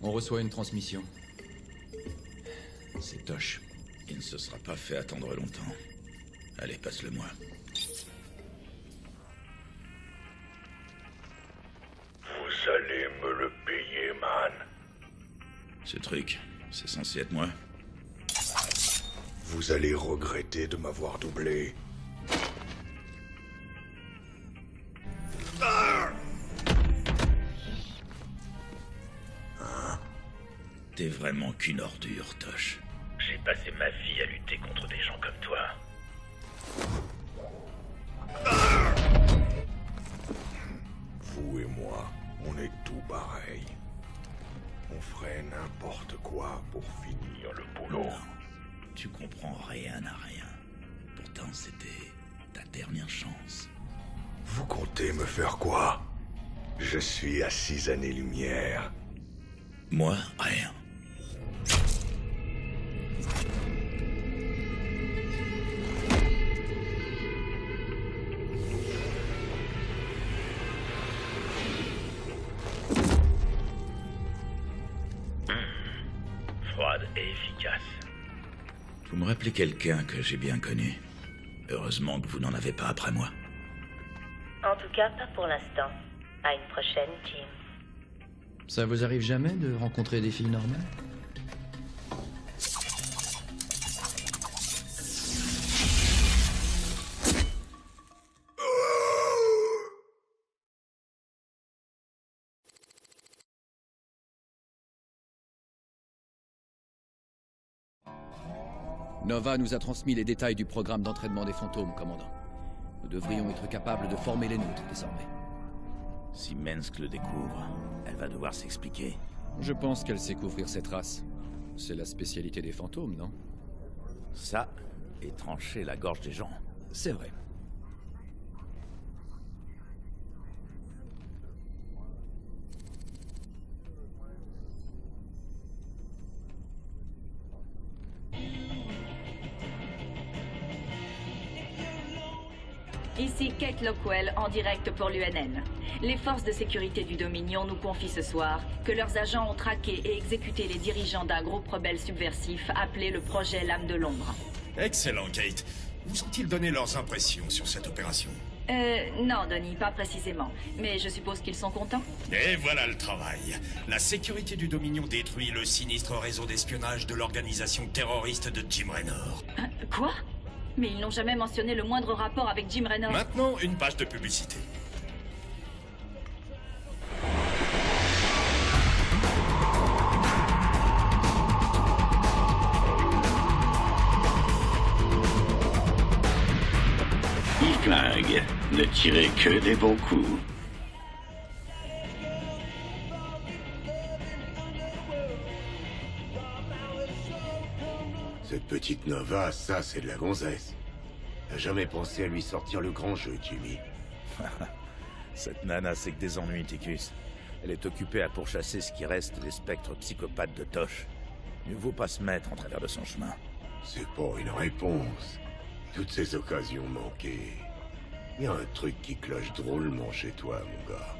On reçoit une transmission. C'est Tosh. Il ne se sera pas fait attendre longtemps. Allez, passe-le-moi. Vous allez me le payer, man. Ce truc, c'est censé être moi? Vous allez regretter de m'avoir doublé. T'es vraiment qu'une ordure, Tosh. J'ai passé ma vie à lutter contre des gens comme toi. Vous et moi, on est tout pareil. On ferait n'importe quoi pour finir le boulot. Non, tu comprends rien à rien. Pourtant, c'était ta dernière chance. Vous comptez me faire quoi? Je suis à 6 années-lumière. Moi, rien. Froide et efficace. Vous me rappelez quelqu'un que j'ai bien connu. Heureusement que vous n'en avez pas après moi. En tout cas, pas pour l'instant. À une prochaine, Jim. Ça vous arrive jamais de rencontrer des filles normales? Nova nous a transmis les détails du programme d'entraînement des fantômes, commandant. Nous devrions être capables de former les nôtres, désormais. Si Mensk le découvre, elle va devoir s'expliquer. Je pense qu'elle sait couvrir cette race. C'est la spécialité des fantômes, non? Ça, et trancher la gorge des gens. C'est vrai. Ici Kate Lockwell, en direct pour l'UNN. Les forces de sécurité du Dominion nous confient ce soir que leurs agents ont traqué et exécuté les dirigeants d'un groupe rebelle subversif appelé le Projet Lame de l'Ombre. Excellent, Kate. Vous ont-ils donné leurs impressions sur cette opération? Non, Donnie, pas précisément. Mais je suppose qu'ils sont contents? Et voilà le travail. La sécurité du Dominion détruit le sinistre réseau d'espionnage de l'organisation terroriste de Jim Raynor. Quoi? Mais ils n'ont jamais mentionné le moindre rapport avec Jim Raynor. Maintenant, une page de publicité. Flingue, ne tirez que des bons coups. Cette petite Nova, ça c'est de la gonzesse. T'as jamais pensé à lui sortir le grand jeu, Jimmy? Cette nana, c'est que des ennuis, Ticus. Elle est occupée à pourchasser ce qui reste des spectres psychopathes de Tosh. Mieux vaut pas se mettre en travers de son chemin. C'est pas une réponse. Toutes ces occasions manquées. Y a un truc qui cloche drôlement chez toi, mon gars.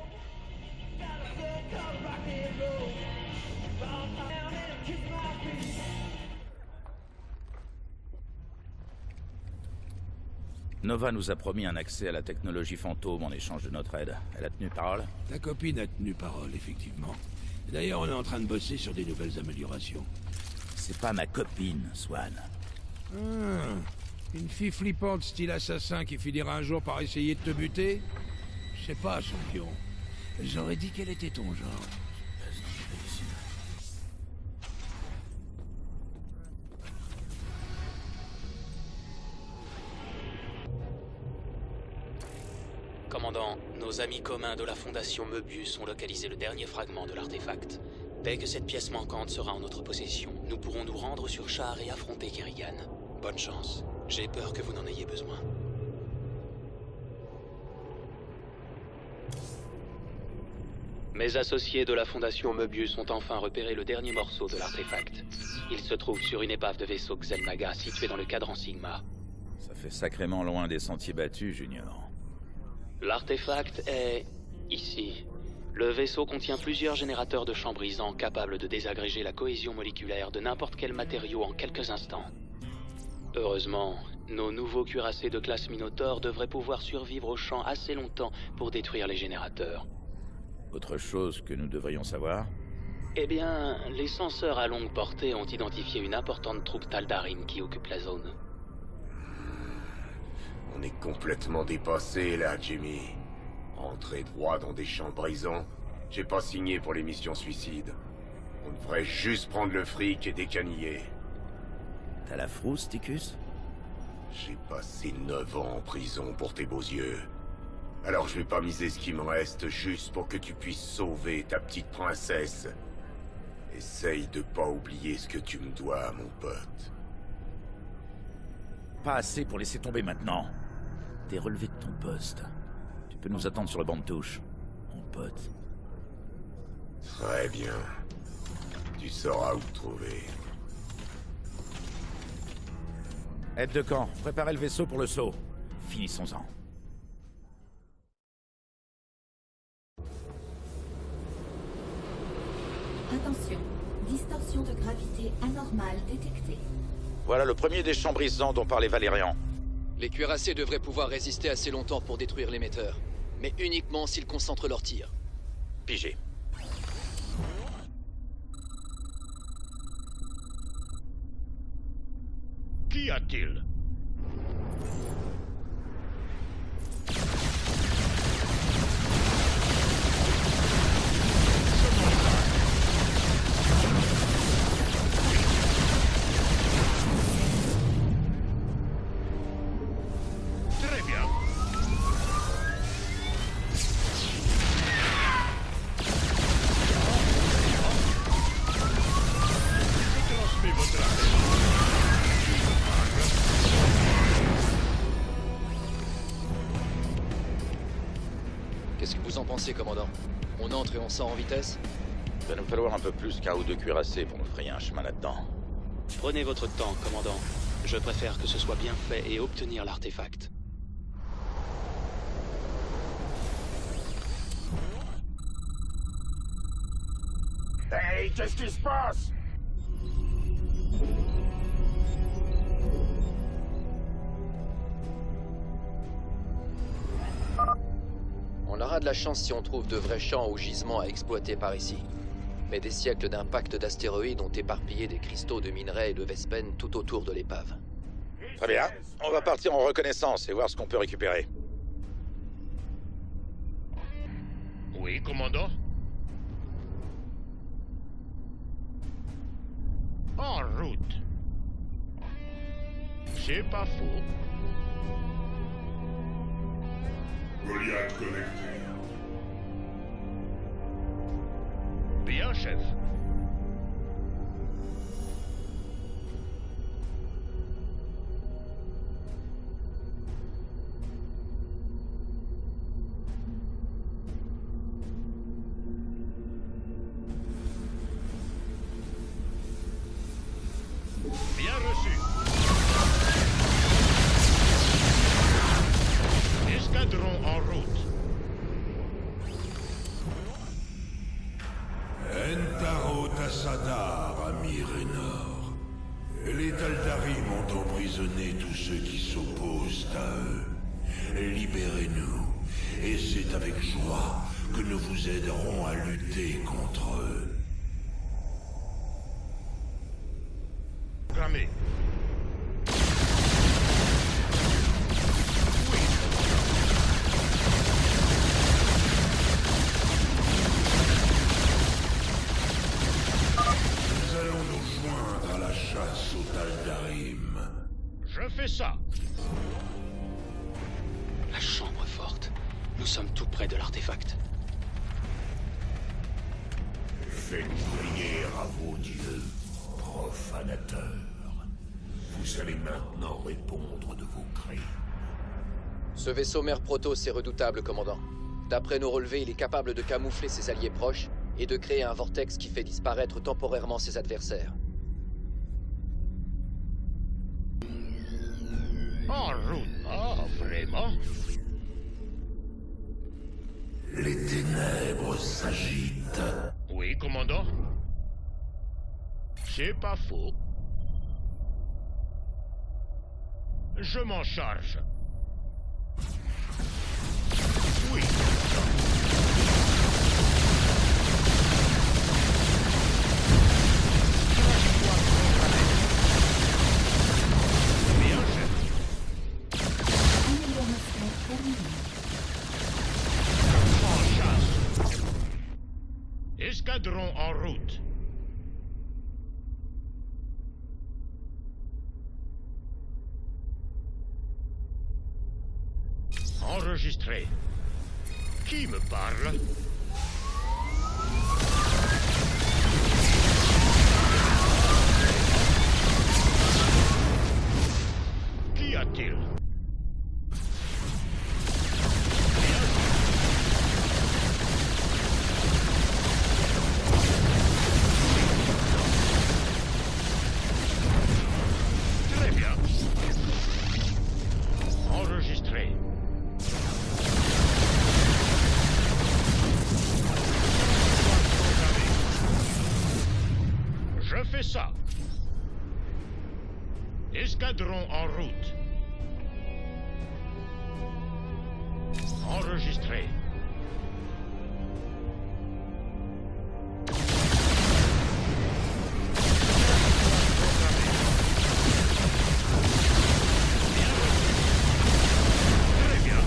Nova nous a promis un accès à la technologie fantôme en échange de notre aide. Elle a tenu parole? Ta copine a tenu parole, effectivement. D'ailleurs, on est en train de bosser sur des nouvelles améliorations. C'est pas ma copine, Swan. Une fille flippante style assassin qui finira un jour par essayer de te buter? Je sais pas, champion. J'aurais dit quel était ton genre. Commandant, nos amis communs de la Fondation Möbius ont localisé le dernier fragment de l'artefact. Dès que cette pièce manquante sera en notre possession, nous pourrons nous rendre sur Char et affronter Kerrigan. Bonne chance. J'ai peur que vous n'en ayez besoin. Mes associés de la Fondation Möbius ont enfin repéré le dernier morceau de l'artefact. Il se trouve sur une épave de vaisseau Xel'Naga située dans le cadran Sigma. Ça fait sacrément loin des sentiers battus, Junior. L'artefact est... ici. Le vaisseau contient plusieurs générateurs de champs brisants capables de désagréger la cohésion moléculaire de n'importe quel matériau en quelques instants. Heureusement, nos nouveaux cuirassés de classe Minotaur devraient pouvoir survivre au champ assez longtemps pour détruire les générateurs. Autre chose que nous devrions savoir? Eh bien, les senseurs à longue portée ont identifié une importante troupe Tal'Darim qui occupe la zone. On est complètement dépassé là, Jimmy. Rentrer droit dans des champs brisants? J'ai pas signé pour les missions suicides. On devrait juste prendre le fric et décaniller. T'as la frousse, Ticus? J'ai passé 9 ans en prison pour tes beaux yeux. Alors je vais pas miser ce qui me reste juste pour que tu puisses sauver ta petite princesse. Essaye de pas oublier ce que tu me dois, mon pote. Pas assez pour laisser tomber maintenant. T'es relevé de ton poste. Tu peux nous attendre sur le banc de touche, mon pote. Très bien. Tu sauras où te trouver. Aide de camp, préparez le vaisseau pour le saut. Finissons-en. Attention, distorsion de gravité anormale détectée. Voilà le premier des champs brisants dont parlait Valérian. Les cuirassés devraient pouvoir résister assez longtemps pour détruire l'émetteur. Mais uniquement s'ils concentrent leurs tirs. Pigé. Qu'y a-t-il? Très bien. Je transmets votre appel. Qu'est-ce que vous en pensez, commandant? On entre et on sort en vitesse? Il va nous falloir un peu plus qu'un ou deux cuirassés pour nous frayer un chemin là-dedans. Prenez votre temps, commandant. Je préfère que ce soit bien fait et obtenir l'artefact. Hey, qu'est-ce qui se passe? On aura de la chance si on trouve de vrais champs ou gisements à exploiter par ici. Mais des siècles d'impact d'astéroïdes ont éparpillé des cristaux de minerais et de Vespen tout autour de l'épave. Très bien. On va partir en reconnaissance et voir ce qu'on peut récupérer. Oui, commandant? En route. C'est pas faux. Goliath connecté. Bien, chef. Bien reçu. Escadron en route. Entaro Tassadar, ami Raynor. Les Tal'Darim ont emprisonné tous ceux qui s'opposent à eux. Libérez-nous, et c'est avec joie que nous vous aiderons à lutter contre eux. Programmé. Nous allons nous joindre à la chasse aux Tal'Darim. Je fais ça. La chambre forte. Nous sommes tout près de l'artefact. Faites prière à vos dieux, profanateurs. Vous allez maintenant répondre de vos crimes. Ce vaisseau mère Protoss est redoutable, commandant. D'après nos relevés, il est capable de camoufler ses alliés proches et de créer un vortex qui fait disparaître temporairement ses adversaires. En route. Ah, vraiment? Les ténèbres s'agitent. Oui, commandant? C'est pas faux. Je m'en charge. Oui. Bien, chef. Amélioration terminée. En chasse. Escadron en route. Enregistré. Qui me parle? Qu'y a-t-il? Très bien. Enregistré. Je fais ça. Escadron en route. Enregistré. Très bien.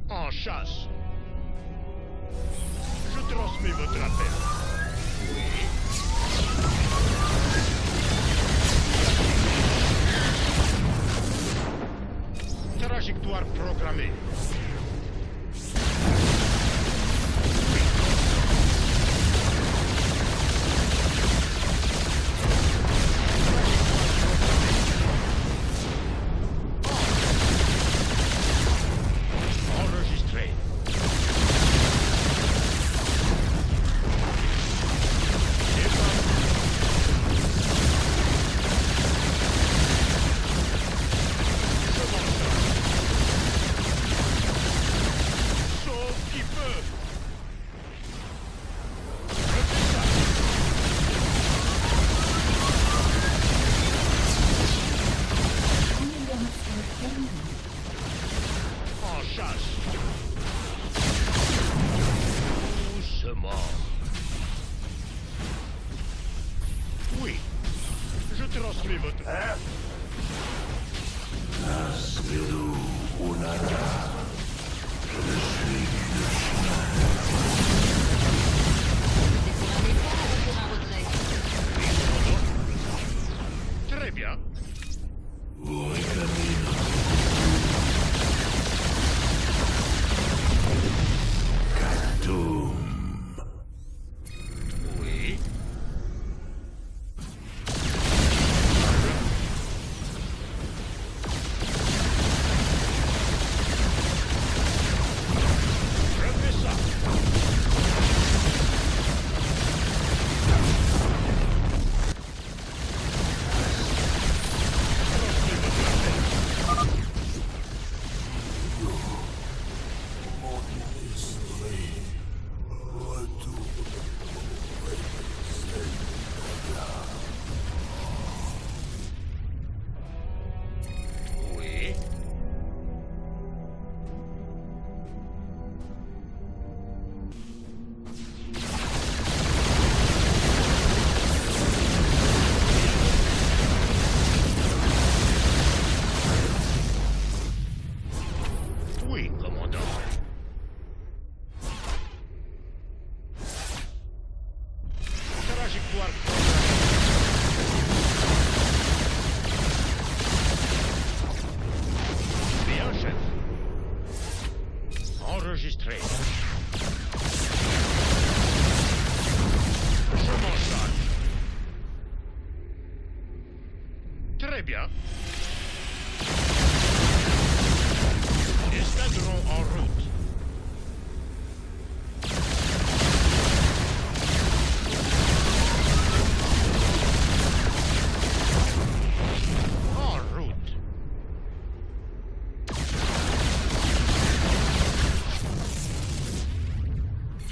En chasse. Je transmets votre appel. Oui. Trajectoire programmée. Enregistré. Sauf qui peut. Je fais ça. Amélioration terminée. En chasse. Doucement. Oui. Je transmets votre... Nasperu Unara. Je ne suis qu'une chimère. Très bien. Vous réclamez notre Katoum. Oui.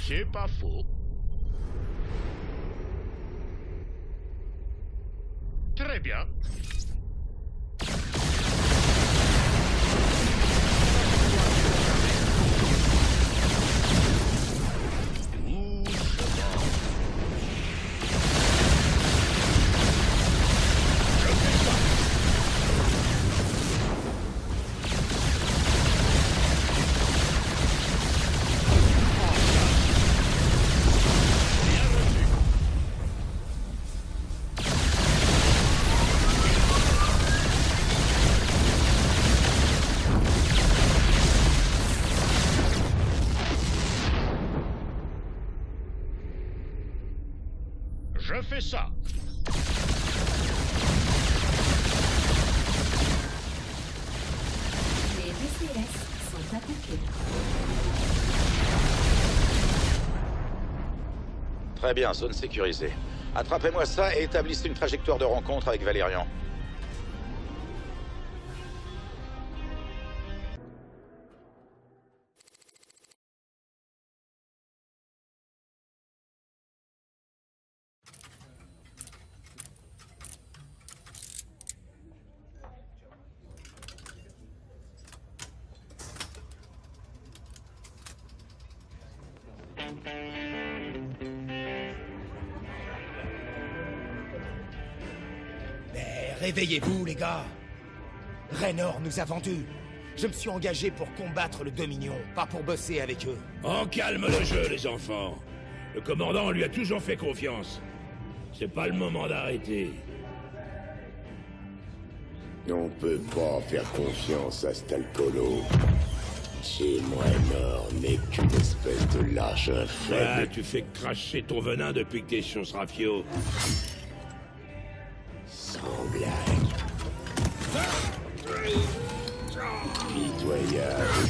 C'est pas faux. Très bien. Je fais ça. Les VCS sont attaqués. Très bien, zone sécurisée. Attrapez-moi ça et établissez une trajectoire de rencontre avec Valérian. Mais réveillez-vous, les gars. Raynor nous a vendus. Je me suis engagé pour combattre le Dominion, pas pour bosser avec eux. On calme le jeu, les enfants. Le commandant lui a toujours fait confiance. C'est pas le moment d'arrêter. On peut pas faire confiance à cet alcoolo. Jim Raynor n'est qu'une espèce de lâche infâme. Ouais, tu fais cracher ton venin depuis que t'es sur ce rafio. Sans blague. Pitoyable.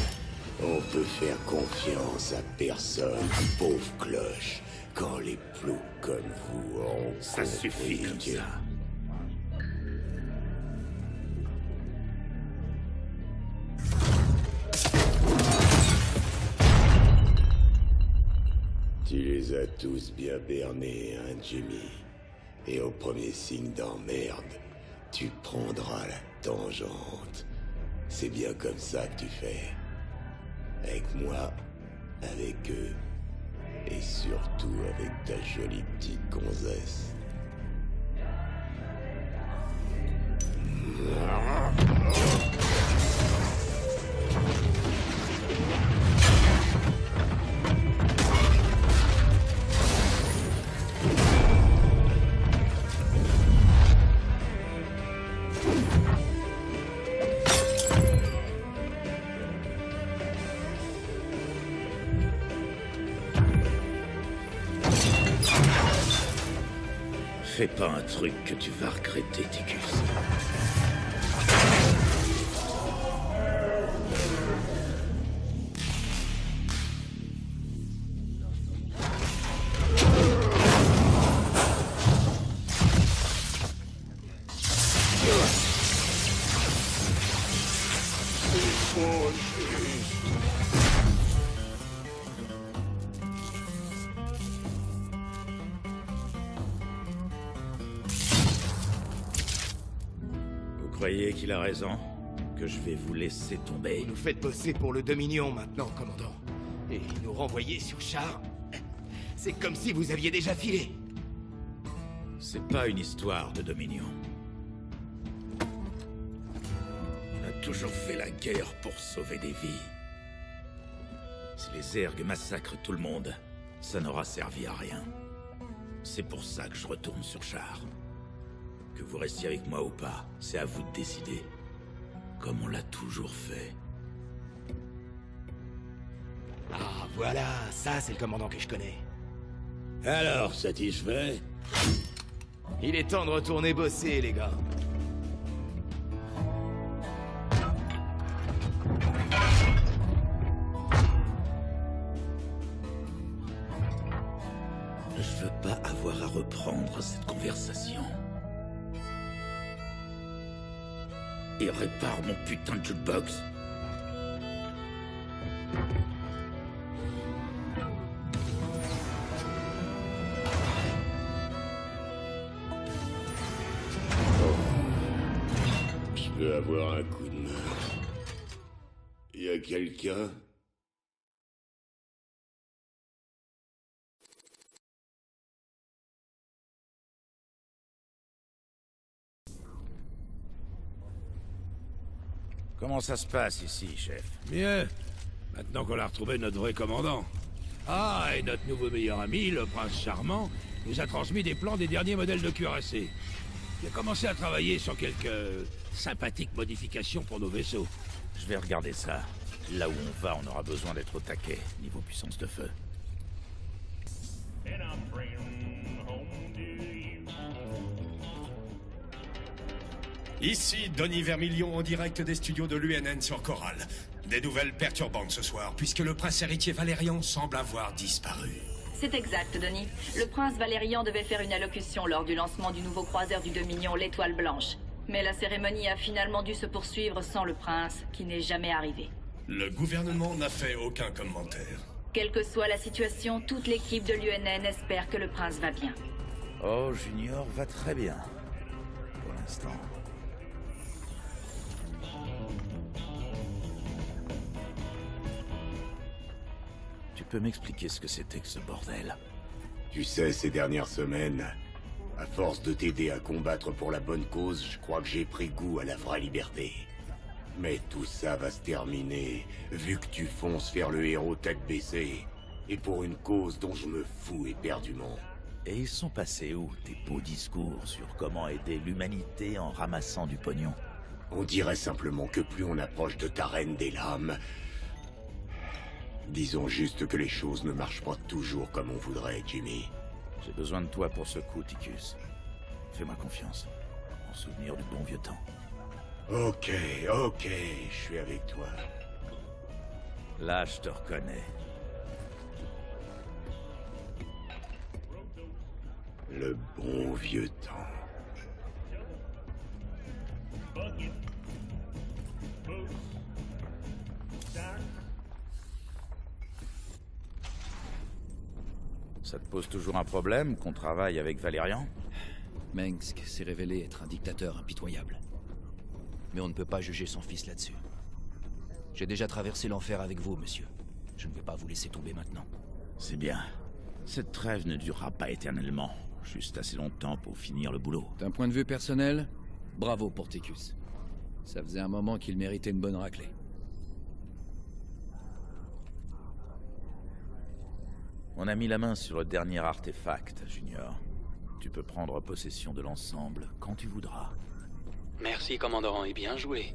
On peut faire confiance à personne, pauvre cloche, quand les ploucs comme vous ont Ça suffit comme ça. Tu les as tous bien bernés, hein, Jimmy? Et au premier signe d'emmerde, tu prendras la tangente. C'est bien comme ça que tu fais. Avec moi, avec eux, et surtout avec ta jolie petite gonzesse. Fais pas un truc que tu vas regretter, Ticus. Vous croyez qu'il a raison? Que je vais vous laisser tomber? Vous nous faites bosser pour le Dominion maintenant, commandant. Et nous renvoyer sur char. C'est comme si vous aviez déjà filé. C'est pas une histoire de Dominion. On a toujours fait la guerre pour sauver des vies. Si les ergs massacrent tout le monde, ça n'aura servi à rien. C'est pour ça que je retourne sur char. Que vous restiez avec moi ou pas, c'est à vous de décider. Comme on l'a toujours fait. Ah, voilà, ça c'est le commandant que je connais. Alors, satisfait? Il est temps de retourner bosser, les gars. Je veux pas avoir à reprendre cette conversation. Et répare mon putain de jukebox. peux avoir un coup de main? Y a quelqu'un? Comment ça se passe ici, chef? Mieux. Maintenant qu'on a retrouvé notre vrai commandant. Ah, et notre nouveau meilleur ami, le prince charmant, nous a transmis des plans des derniers modèles de cuirassés. Il a commencé à travailler sur quelques sympathiques modifications pour nos vaisseaux. Je vais regarder ça. Là où on va, on aura besoin d'être au taquet, niveau puissance de feu. Ici, Donny Vermilion en direct des studios de l'UNN sur Coral. Des nouvelles perturbantes ce soir, puisque le prince héritier Valérian semble avoir disparu. C'est exact, Donny. Le prince Valérian devait faire une allocution lors du lancement du nouveau croiseur du Dominion, l'Étoile Blanche. Mais la cérémonie a finalement dû se poursuivre sans le prince, qui n'est jamais arrivé. Le gouvernement n'a fait aucun commentaire. Quelle que soit la situation, toute l'équipe de l'UNN espère que le prince va bien. Oh, Junior va très bien. Pour l'instant. Tu peux m'expliquer ce que c'était que ce bordel? Tu sais, ces dernières semaines, à force de t'aider à combattre pour la bonne cause, je crois que j'ai pris goût à la vraie liberté. Mais tout ça va se terminer, vu que tu fonces faire le héros tête baissée. Et pour une cause dont je me fous éperdument. Et ils sont passés où, tes beaux discours sur comment aider l'humanité en ramassant du pognon? On dirait simplement que plus on approche de ta reine des lames... Disons juste que les choses ne marchent pas toujours comme on voudrait, Jimmy. J'ai besoin de toi pour ce coup, Ticus. Fais-moi confiance. En souvenir du bon vieux temps. Ok, je suis avec toi. Là, je te reconnais. Le bon vieux temps. Ça te pose toujours un problème qu'on travaille avec Valérian? Mengsk s'est révélé être un dictateur impitoyable. Mais on ne peut pas juger son fils là-dessus. J'ai déjà traversé l'enfer avec vous, monsieur. Je ne vais pas vous laisser tomber maintenant. C'est bien. Cette trêve ne durera pas éternellement. Juste assez longtemps pour finir le boulot. D'un point de vue personnel, bravo pour Ticus. Ça faisait un moment qu'il méritait une bonne raclée. On a mis la main sur le dernier artefact, Junior. Tu peux prendre possession de l'ensemble quand tu voudras. Merci, commandant, et bien joué.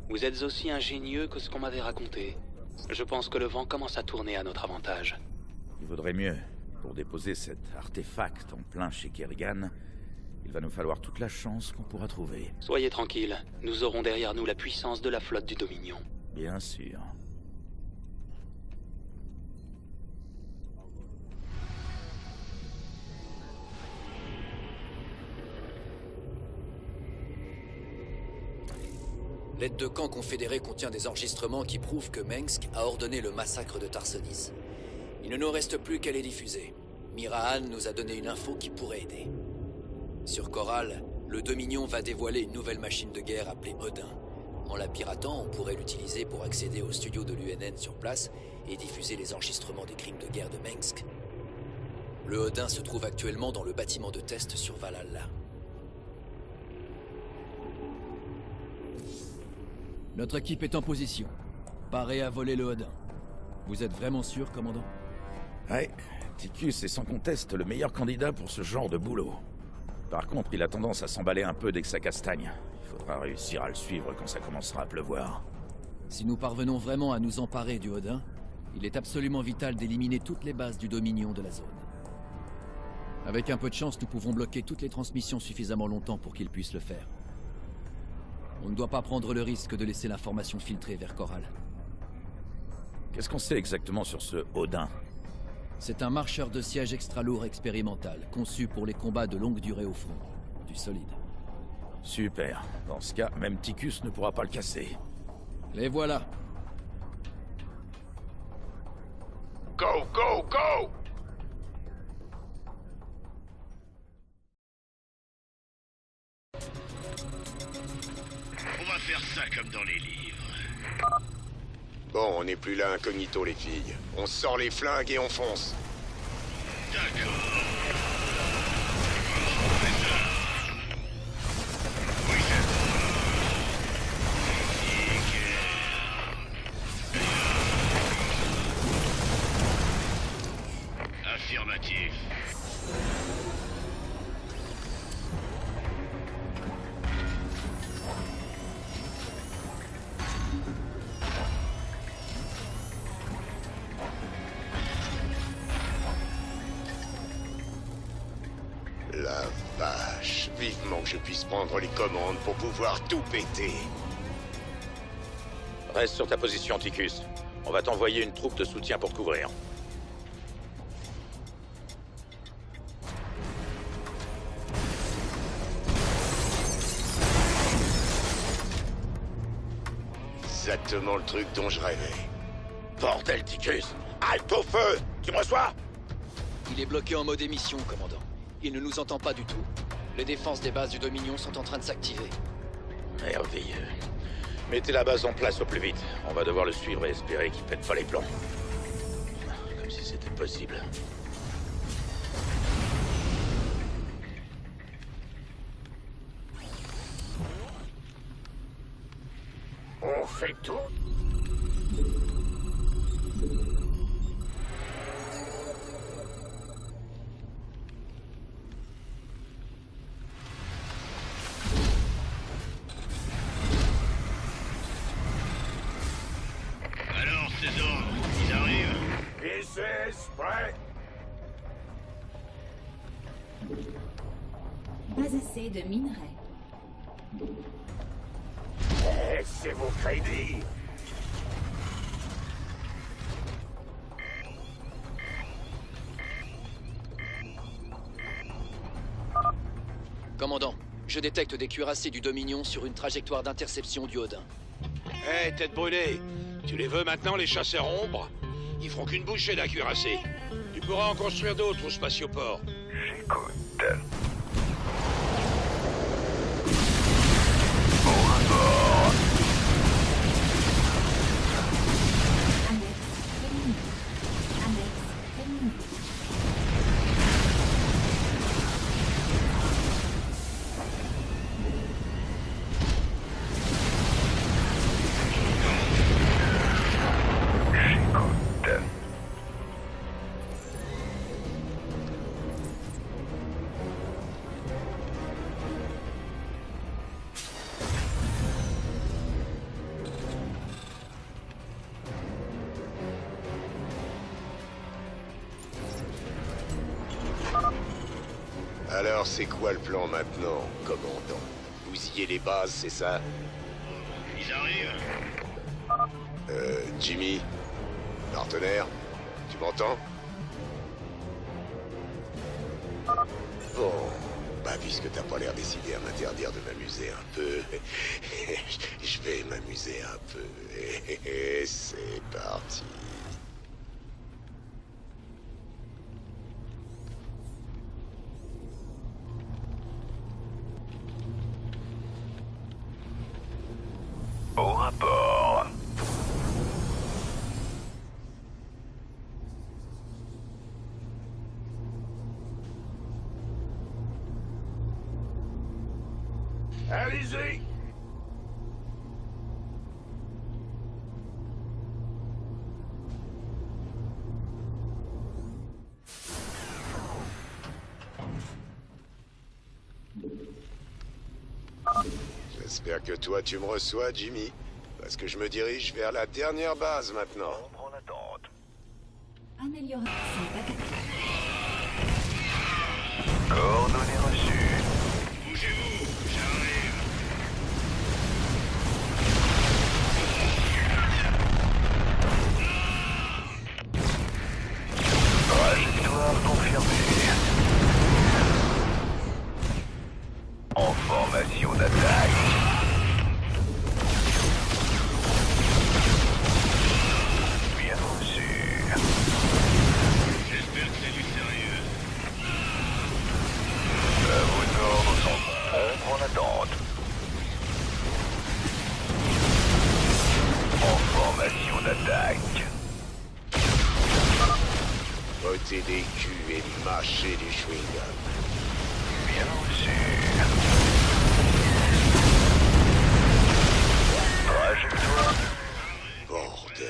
Vous êtes aussi ingénieux que ce qu'on m'avait raconté. Je pense que le vent commence à tourner à notre avantage. Il vaudrait mieux. Pour déposer cet artefact en plein chez Kerrigan, il va nous falloir toute la chance qu'on pourra trouver. Soyez tranquille, nous aurons derrière nous la puissance de la flotte du Dominion. Bien sûr. L'aide de camp confédérée contient des enregistrements qui prouvent que Mengsk a ordonné le massacre de Tarsonis. Il ne nous reste plus qu'à les diffuser. Mirahan nous a donné une info qui pourrait aider. Sur Coral, le Dominion va dévoiler une nouvelle machine de guerre appelée Odin. En la piratant, on pourrait l'utiliser pour accéder au studio de l'UNN sur place et diffuser les enregistrements des crimes de guerre de Mengsk. Le Odin se trouve actuellement dans le bâtiment de test sur Valhalla. Notre équipe est en position. Parée à voler le Odin. Vous êtes vraiment sûr, commandant? Ouais, Ticus est sans conteste le meilleur candidat pour ce genre de boulot. Par contre, il a tendance à s'emballer un peu dès que ça castagne. Il faudra réussir à le suivre quand ça commencera à pleuvoir. Si nous parvenons vraiment à nous emparer du Odin, il est absolument vital d'éliminer toutes les bases du Dominion de la zone. Avec un peu de chance, nous pouvons bloquer toutes les transmissions suffisamment longtemps pour qu'ils puissent le faire. On ne doit pas prendre le risque de laisser l'information filtrer vers Coral. Qu'est-ce qu'on sait exactement sur ce Odin? C'est un marcheur de siège extra-lourd expérimental, conçu pour les combats de longue durée au front. Du solide. Super. Dans ce cas, même Ticus ne pourra pas le casser. Les voilà. Go, go, go! On va faire ça comme dans les livres. Bon, on n'est plus là incognito, les filles. On sort les flingues et on fonce. D'accord. Affirmatif. La vache, vivement que je puisse prendre les commandes pour pouvoir tout péter. Reste sur ta position, Ticus. On va t'envoyer une troupe de soutien pour te couvrir. Exactement le truc dont je rêvais. Bordel, Ticus! Halte au feu! Tu me reçois? Il est bloqué en mode émission, commandant. Il ne nous entend pas du tout. Les défenses des bases du Dominion sont en train de s'activer. Merveilleux. Mettez la base en place au plus vite. On va devoir le suivre et espérer qu'il pète pas les plombs. Comme si c'était possible. On fait tout. Alors, ces ordres, ils arrivent? Ici, prêt. Pas assez de minerais. C'est vos crédits. Commandant, je détecte des cuirassés du Dominion sur une trajectoire d'interception du Odin. Hé, tête brûlée! Tu les veux maintenant, les chasseurs ombres? Ils feront qu'une bouchée d'un cuirassé. Tu pourras en construire d'autres au spatioport. J'écoute. Alors, c'est quoi le plan maintenant, commandant? Bousiller les bases, c'est ça? Ils arrivent? Jimmy? Partenaire? Tu m'entends? Bon, bah puisque t'as pas l'air décidé à m'interdire de m'amuser un peu, je vais m'amuser un peu. Et c'est parti. Au rapport. Allez-y. J'espère que toi tu me reçois, Jimmy. Parce que je me dirige vers la dernière base maintenant. On attente. Amélioration d'attaque. Coordonnées reçues. Bougez-vous, j'arrive. Trajectoire confirmée. En formation d'attaque. Bien reçu. J'espère que c'est du sérieux. Vos ordres sont bons. On attente. botter des culs et mâcher du chewing-gum. Bien sûr. Trajectoire. Bordel.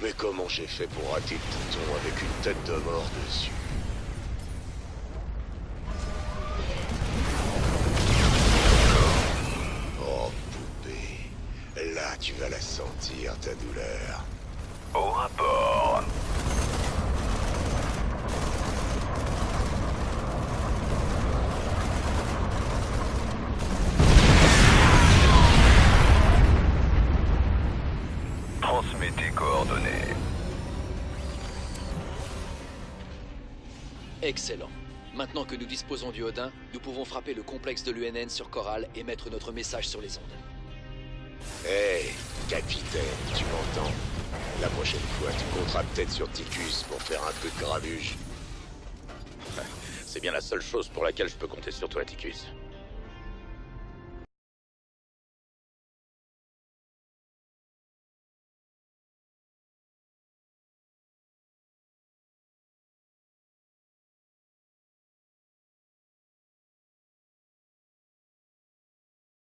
Mais comment j'ai fait pour rater le bouton avec une tête de mort dessus? Oh, poupée. Là, tu vas la sentir, ta douleur. Au rapport. Transmets tes coordonnées. Excellent. Maintenant que nous disposons du Odin, nous pouvons frapper le complexe de l'UNN sur Coral et mettre notre message sur les ondes. Hé, capitaine, tu m'entends? La prochaine fois, tu compteras peut-être sur Ticus pour faire un peu de grabuge. C'est bien la seule chose pour laquelle je peux compter sur toi, Ticus.